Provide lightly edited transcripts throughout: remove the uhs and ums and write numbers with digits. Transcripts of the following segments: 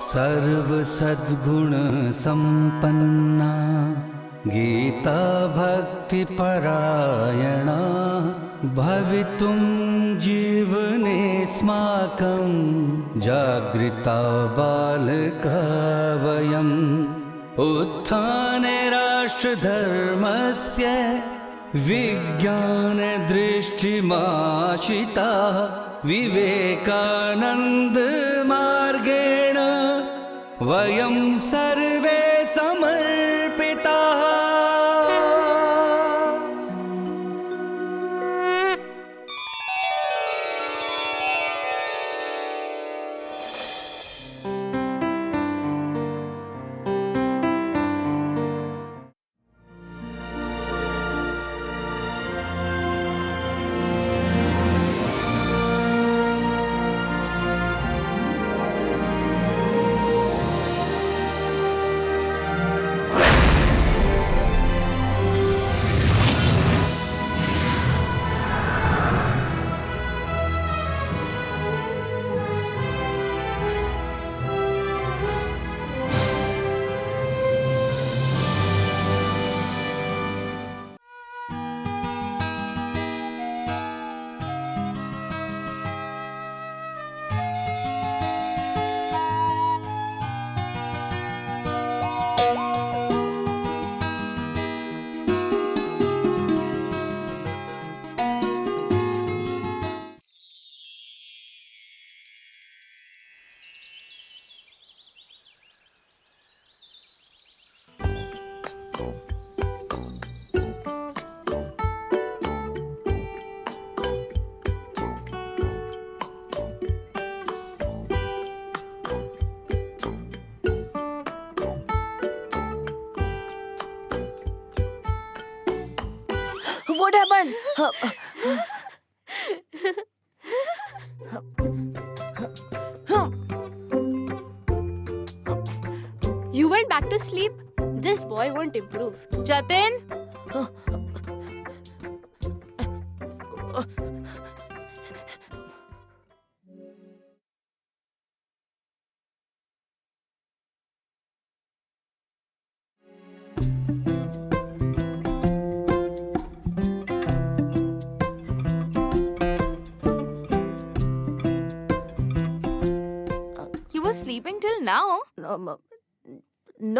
सर्व सद्गुण संपन्ना गीता भक्ति परायणा भवितुं जीवनेऽस्माकं जागृता बालका वयम् उत्थाने राष्ट्रधर्मस्य विज्ञानदृष्टिमाशिता विवेकानन्दमार्गेण वयं सर्वे समर्पिताः। What happened? You went back to sleep? This boy won't improve. Jatin? You were sleeping till now? No,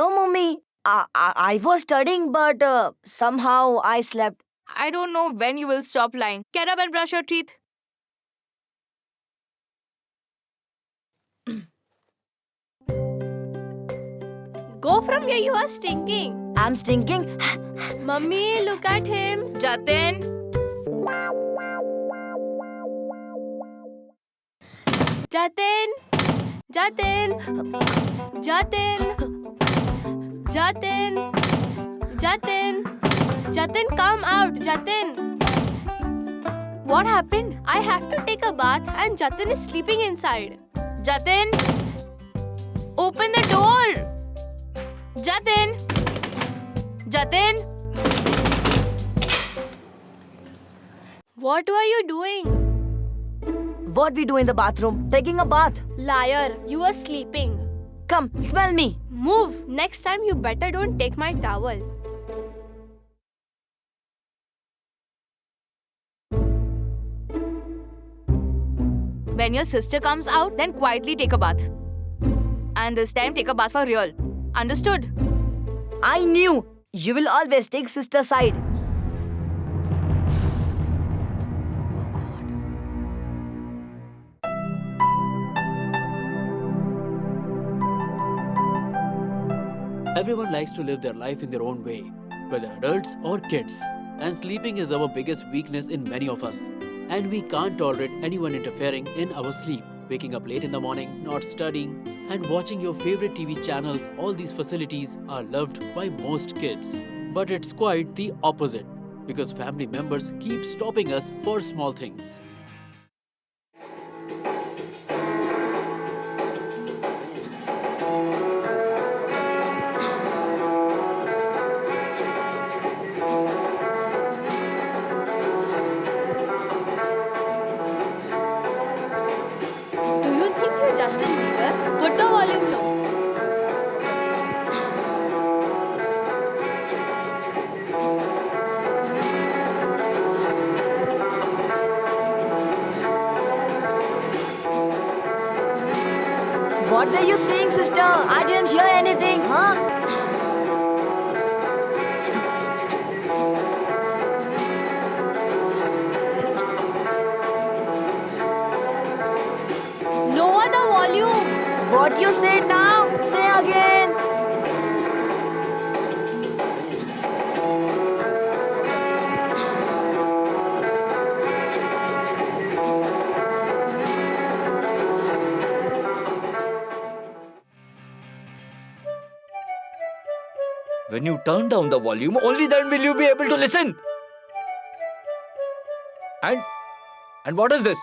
mommy. I was studying, but somehow I slept. I don't know when you will stop lying. Get up and brush your teeth. Go from here, you are stinking. I'm stinking. Mummy, look at him. Jatin. Jatin. Jatin. Jatin. Jatin. Jatin. Jatin, come out. Jatin. What happened? I have to take a bath and Jatin is sleeping inside. Jatin. Open the door. Jatin. Jatin. What were you doing? What we do in the bathroom? Taking a bath. Liar, you were sleeping. Come, smell me. Move. Next time you better don't take my towel. When your sister comes out, then quietly take a bath. And this time take a bath for real. Understood? I knew you will always take sister's side. Everyone likes to live their life in their own way, whether adults or kids. And sleeping is our biggest weakness in many of us. And we can't tolerate anyone interfering in our sleep. Waking up late in the morning, not studying, and watching your favorite TV channels, all these facilities are loved by most kids. But it's quite the opposite, because family members keep stopping us for small things. Volume low. What were you saying, sister? I didn't hear anything, huh? Lower the volume. What you said now? Say again. When you turn down the volume, only then will you be able to listen. And what is this?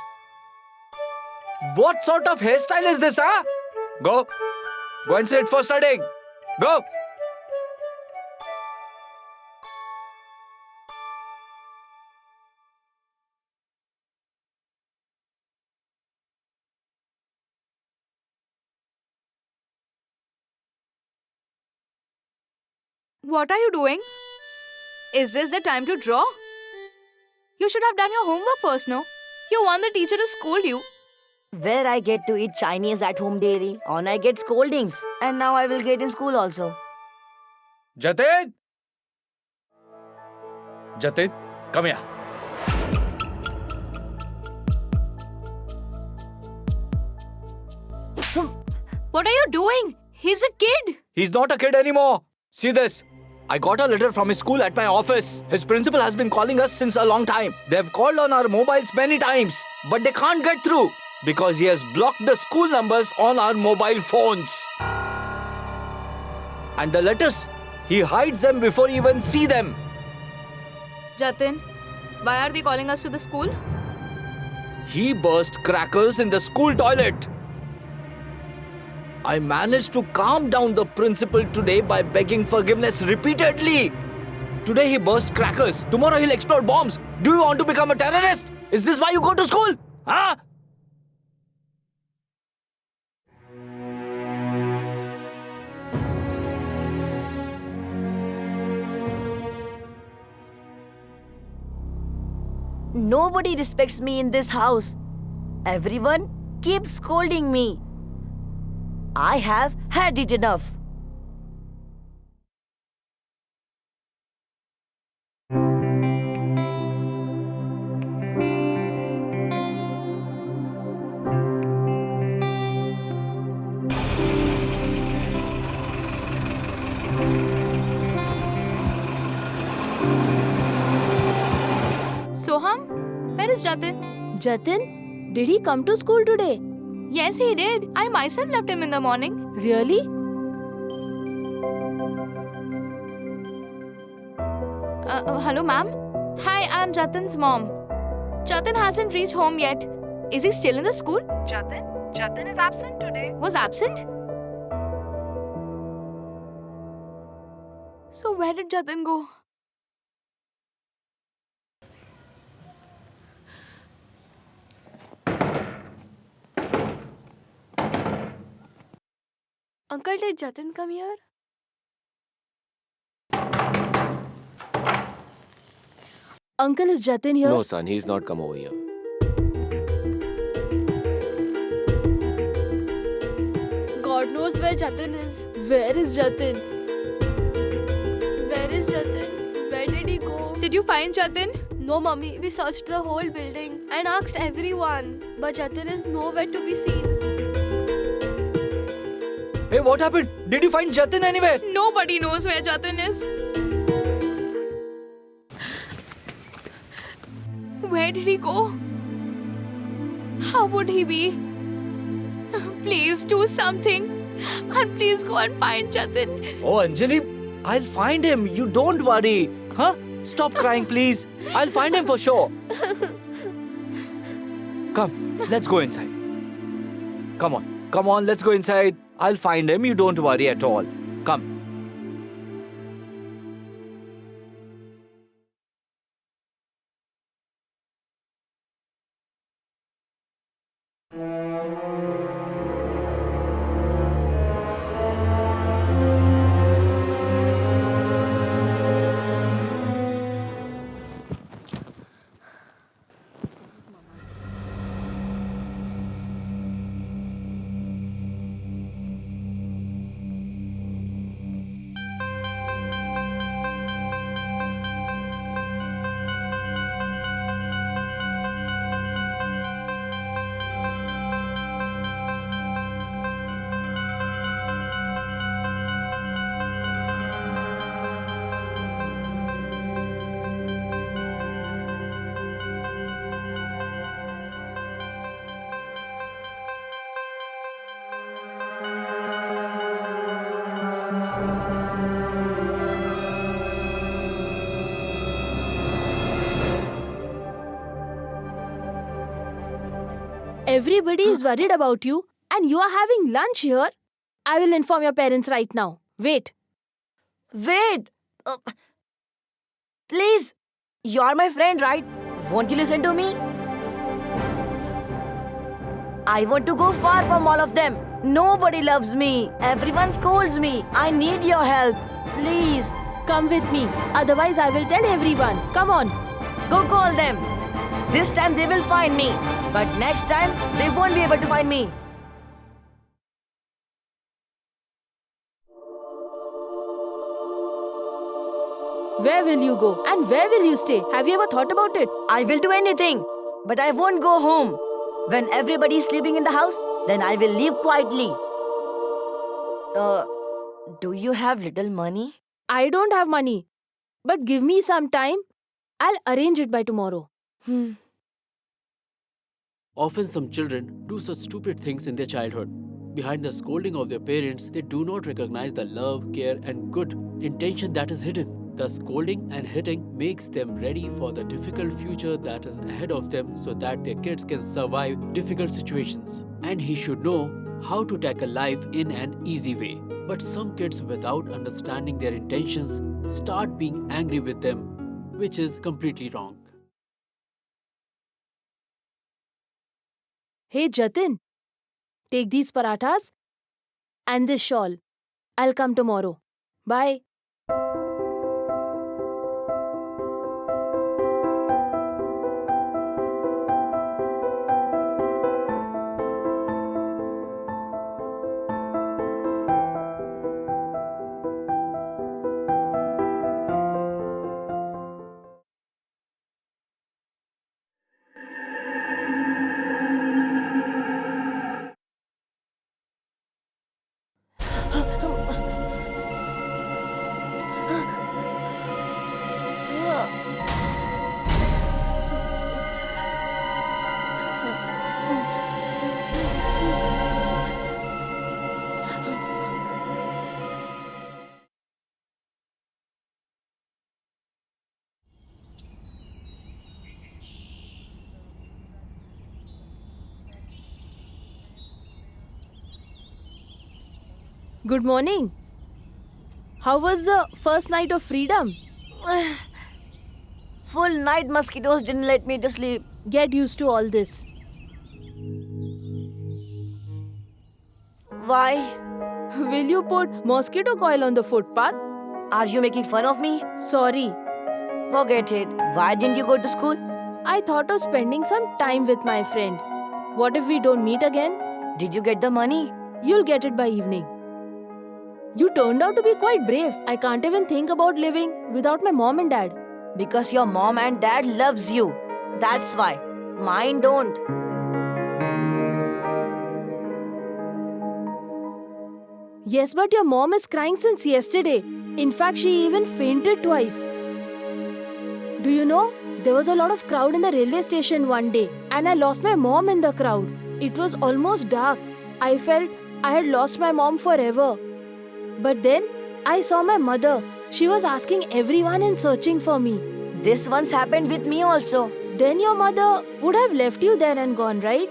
What sort of hairstyle is this, huh? Go and sit for studying. Go. What are you doing? Is this the time to draw? You should have done your homework first, no? You want the teacher to scold you. Where I get to eat Chinese at home daily, and I get scoldings. And now I will get in school also. Jatin, come here. What are you doing? He's a kid. He's not a kid anymore. See this. I got a letter from his school at my office. His principal has been calling us since a long time. They've called on our mobiles many times, but they can't get through because he has blocked the school numbers on our mobile phones. And the letters, he hides them before you even see them. Jatin, why are they calling us to the school? He burst crackers in the school toilet. I managed to calm down the principal today by begging forgiveness repeatedly. Today he burst crackers. Tomorrow he'll explode bombs. Do you want to become a terrorist? Is this why you go to school? Huh? Nobody respects me in this house. Everyone keeps scolding me. I have had it enough. Soham, where is Jatin? Jatin, did he come to school today? Yes, he did. I myself left him in the morning. Really? Hello, ma'am. Hi, I'm Jatin's mom. Jatin hasn't reached home yet. Is he still in the school? Jatin is absent today. Was absent? So where did Jatin go? Uncle, did Jatin come here? Uncle, is Jatin here? No, son, he's not come over here. God knows where Jatin is. Where is Jatin? Where is Jatin? Where did he go? Did you find Jatin? No, mummy. We searched the whole building and asked everyone. But Jatin is nowhere to be seen. Hey, what happened? Did you find Jatin anywhere? Nobody knows where Jatin is. Where did he go? How would he be? Please do something. And please go and find Jatin. Oh, Anjali, I'll find him. You don't worry. Huh? Stop crying, please. I'll find him for sure. Come, let's go inside. Come on, let's go inside. I'll find him. You don't worry at all. Come. Everybody is worried about you and you are having lunch here. I will inform your parents right now. Wait. Wait! Please! You're my friend, right? Won't you listen to me? I want to go far from all of them. Nobody loves me. Everyone scolds me. I need your help. Please. Come with me. Otherwise, I will tell everyone. Come on. Go call them. This time they will find me. But next time, they won't be able to find me. Where will you go? And where will you stay? Have you ever thought about it? I will do anything. But I won't go home. When everybody is sleeping in the house, then I will leave quietly. Do you have little money? I don't have money. But give me some time. I'll arrange it by tomorrow. Often some children do such stupid things in their childhood. Behind the scolding of their parents, they do not recognize the love, care, and good intention that is hidden. The scolding and hitting makes them ready for the difficult future that is ahead of them so that their kids can survive difficult situations. And he should know how to tackle life in an easy way. But some kids, without understanding their intentions, start being angry with them, which is completely wrong. Hey Jatin, take these parathas and this shawl. I'll come tomorrow. Bye. Good morning. How was the first night of freedom? Full night mosquitoes didn't let me to sleep. Get used to all this. Why? Will you put mosquito coil on the footpath? Are you making fun of me? Sorry. Forget it. Why didn't you go to school? I thought of spending some time with my friend. What if we don't meet again? Did you get the money? You'll get it by evening. You turned out to be quite brave. I can't even think about living without my mom and dad. Because your mom and dad loves you. That's why. Mine don't. Yes, but your mom is crying since yesterday. In fact, she even fainted twice. Do you know, there was a lot of crowd in the railway station one day and I lost my mom in the crowd. It was almost dark. I felt I had lost my mom forever. But then, I saw my mother. She was asking everyone and searching for me. This once happened with me also. Then your mother would have left you there and gone, right?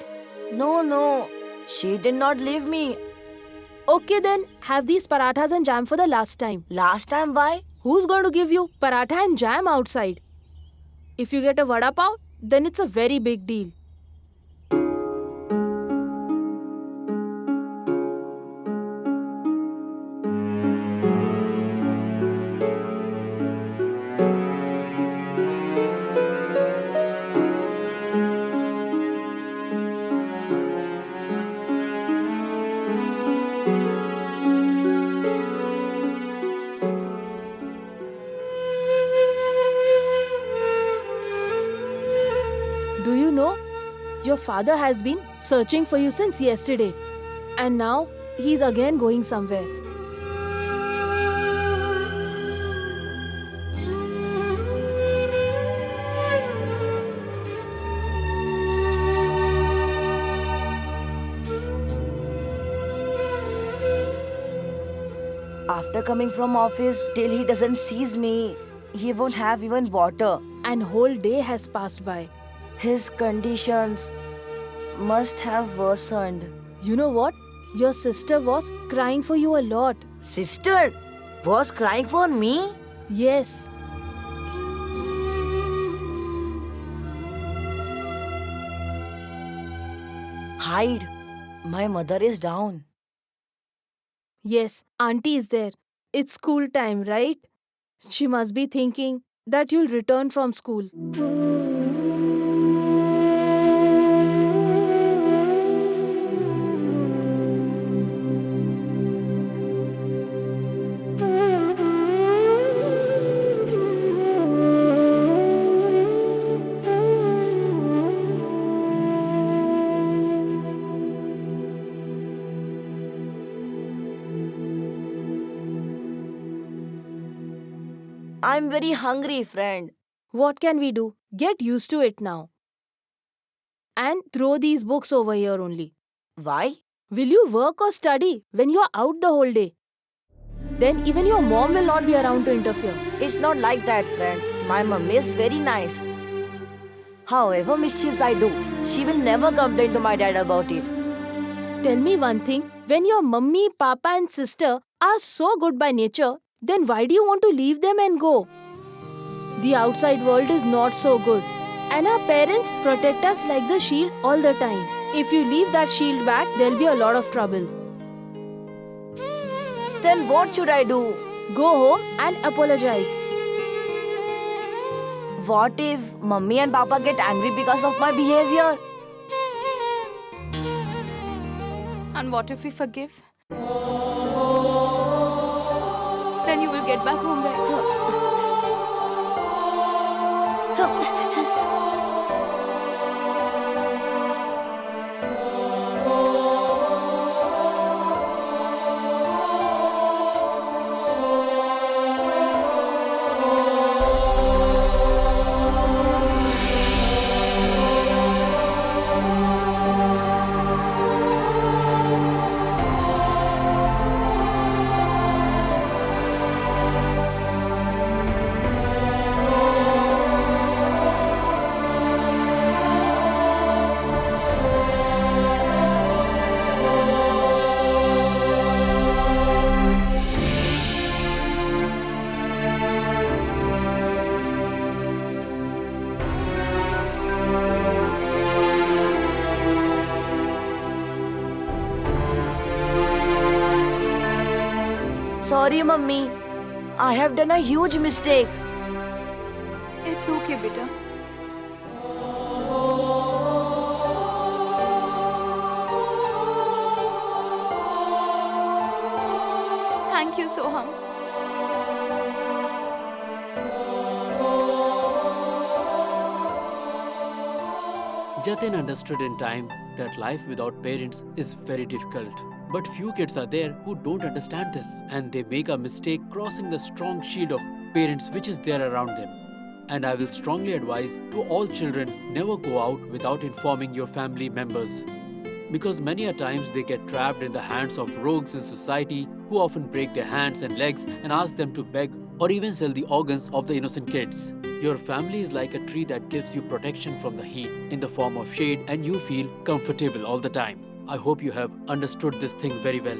No. She did not leave me. Okay then, have these parathas and jam for the last time. Last time, why? Who's going to give you paratha and jam outside? If you get a vada pav, then it's a very big deal. Do you know, your father has been searching for you since yesterday. And now, he's again going somewhere. After coming from office, till he doesn't sees me, he won't have even water. And whole day has passed by. His conditions. must have worsened. You know what? Your sister was crying for you a lot. Sister was crying for me? Yes. Hide. My mother is down. Yes, auntie is there. It's school time, right? She must be thinking that you'll return from school. I'm very hungry, friend. What can we do? Get used to it now. And throw these books over here only. Why? Will you work or study when you're out the whole day? Then even your mom will not be around to interfere. It's not like that, friend. My mummy is very nice. However mischiefs I do, she will never complain to my dad about it. Tell me one thing, when your mummy, papa and sister are so good by nature, then why do you want to leave them and go? The outside world is not so good. And our parents protect us like the shield all the time. If you leave that shield back, there'll be a lot of trouble. Then what should I do? Go home and apologize. What if mummy and papa get angry because of my behavior? And what if we forgive? Then you will get back home, right? Sorry, mummy. I have done a huge mistake. It's okay, beta. Thank you, Soham. Jatin understood in time that life without parents is very difficult. But few kids are there who don't understand this, and they make a mistake crossing the strong shield of parents which is there around them. And I will strongly advise to all children, never go out without informing your family members. Because many a times they get trapped in the hands of rogues in society who often break their hands and legs and ask them to beg or even sell the organs of the innocent kids. Your family is like a tree that gives you protection from the heat in the form of shade, and you feel comfortable all the time. I hope you have understood this thing very well.